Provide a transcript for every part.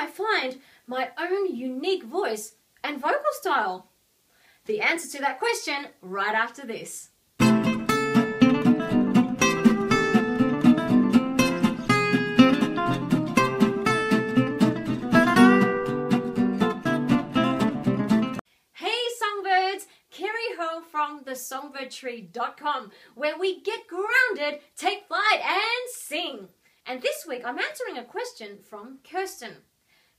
I find my own unique voice and vocal style? The answer to that question right after this. Hey Songbirds, Kerri Ho from thesongbirdtree.com, where we get grounded, take flight and sing. And this week I'm answering a question from Kirsten.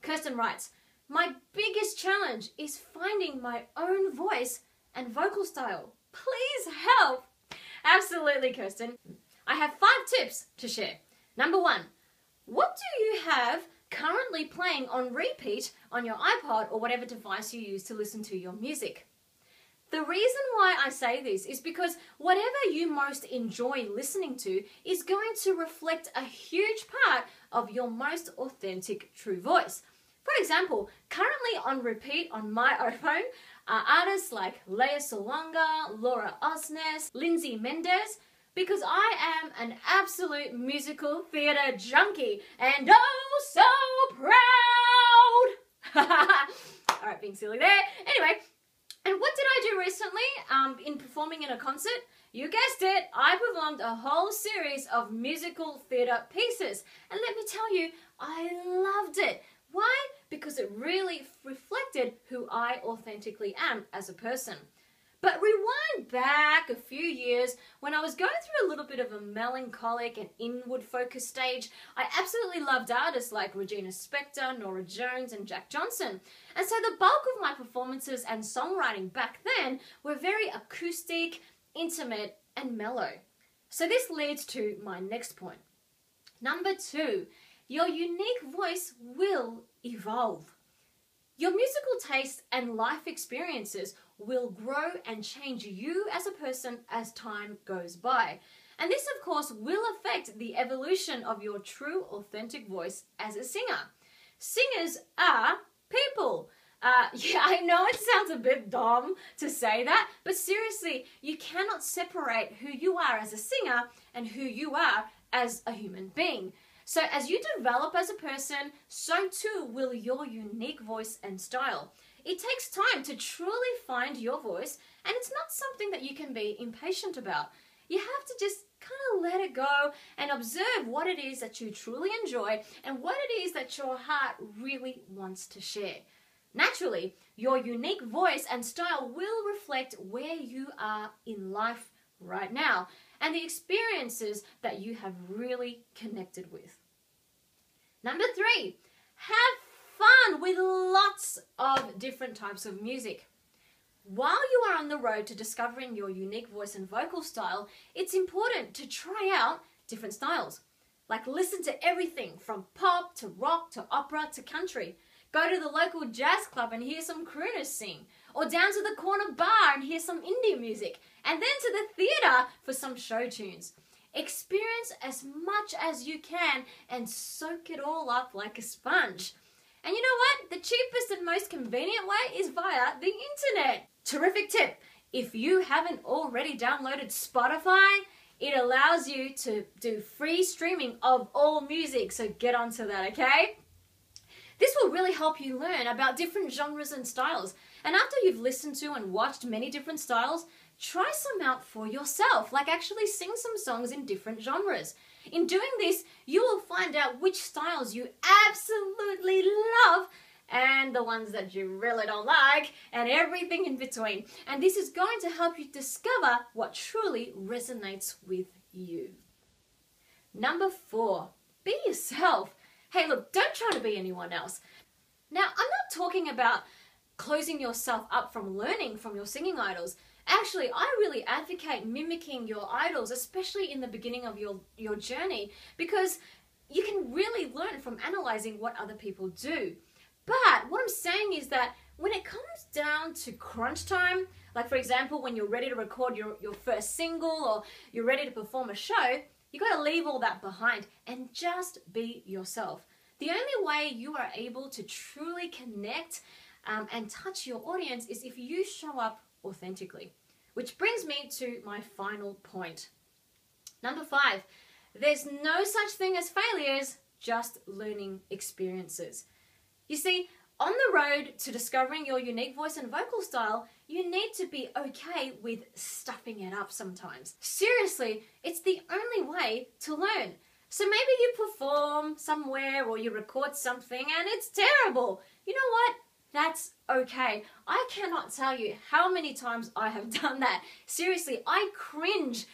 Kirsten writes, my biggest challenge is finding my own voice and vocal style. Please help. Absolutely, Kirsten. I have 5 tips to share. Number 1, what do you have currently playing on repeat on your iPod or whatever device you use to listen to your music? The reason why I say this is because whatever you most enjoy listening to is going to reflect a huge part of your most authentic true voice. For example, currently on repeat on my iPhone are artists like Leah Salwanga, Laura Osnes, Lindsay Mendez, because I am an absolute musical theatre junkie and oh so proud! Alright, being silly there. Anyway, and what did I do recently in performing in a concert? You guessed it, I performed a whole series of musical theatre pieces. And let me tell you, I loved it. Why? Because it really reflected who I authentically am as a person. But rewind back a few years when I was going through a little bit of a melancholic and inward-focused stage. I absolutely loved artists like Regina Spektor, Norah Jones and Jack Johnson. And so the bulk of my performances and songwriting back then were very acoustic, intimate and mellow. So this leads to my next point. Number 2, your unique voice will evolve. Your musical tastes and life experiences will grow and change you as a person as time goes by. And this, of course, will affect the evolution of your true, authentic voice as a singer. Singers are people. Yeah, I know it sounds a bit dumb to say that, but seriously, you cannot separate who you are as a singer and who you are as a human being. So as you develop as a person, so too will your unique voice and style. It takes time to truly find your voice, and it's not something that you can be impatient about. You have to just kind of let it go and observe what it is that you truly enjoy and what it is that your heart really wants to share. Naturally, your unique voice and style will reflect where you are in life right now and the experiences that you have really connected with. Number 3, have fun with lots of different types of music. While you are on the road to discovering your unique voice and vocal style, it's important to try out different styles. Like listen to everything from pop to rock to opera to country. Go to the local jazz club and hear some crooners sing. Or down to the corner bar and hear some indie music. And then to the theatre for some show tunes. Experience as much as you can and soak it all up like a sponge. And you know what? The cheapest and most convenient way is via the internet. Terrific tip. If you haven't already downloaded Spotify, it allows you to do free streaming of all music. So get onto that, okay? This will really help you learn about different genres and styles. And after you've listened to and watched many different styles, try some out for yourself, like actually sing some songs in different genres. In doing this, you will find out which styles you absolutely love and the ones that you really don't like and everything in between. And this is going to help you discover what truly resonates with you. Number 4, be yourself. Hey, look, don't try to be anyone else. Now, I'm not talking about closing yourself up from learning from your singing idols. Actually, I really advocate mimicking your idols, especially in the beginning of your journey, because you can really learn from analyzing what other people do. But what I'm saying is that when it comes down to crunch time, like for example, when you're ready to record your first single or you're ready to perform a show, you got to leave all that behind and just be yourself. The only way you are able to truly connect and touch your audience is if you show up authentically. Which brings me to my final point. Number 5, there's no such thing as failures, just learning experiences. You see, on the road to discovering your unique voice and vocal style, you need to be okay with stuffing it up sometimes. Seriously, it's the only way to learn. So maybe you perform somewhere or you record something and it's terrible. You know what? That's okay. I cannot tell you how many times I have done that. Seriously, I cringe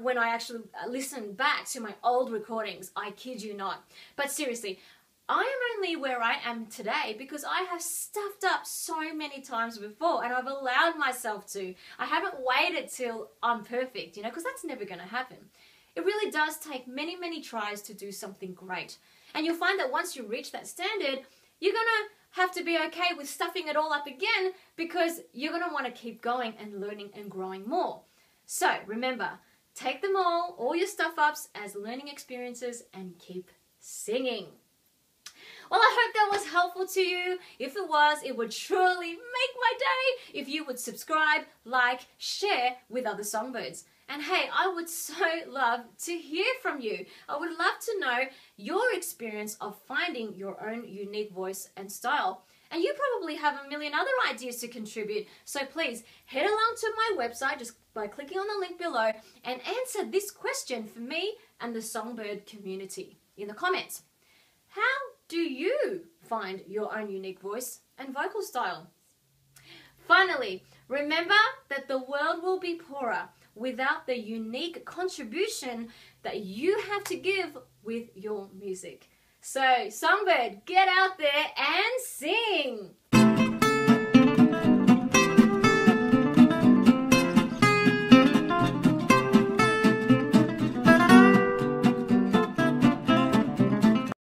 when I actually listen back to my old recordings. I kid you not. But seriously, I am only where I am today because I have stuffed up so many times before and I've allowed myself to. I haven't waited till I'm perfect, because that's never going to happen. It really does take many, many tries to do something great. And you'll find that once you reach that standard, you're going to have to be okay with stuffing it all up again because you're going to want to keep going and learning and growing more. So remember, take them all your stuff-ups as learning experiences and keep singing. Well, I hope that was helpful to you. If it was, it would truly make my day if you would subscribe, like, share with other songbirds. And hey, I would so love to hear from you. I would love to know your experience of finding your own unique voice and style. And you probably have a million other ideas to contribute. So please head along to my website just by clicking on the link below and answer this question for me and the Songbird community in the comments. How do you find your own unique voice and vocal style? Finally, remember that the world will be poorer without the unique contribution that you have to give with your music. So, Songbird, get out there and sing!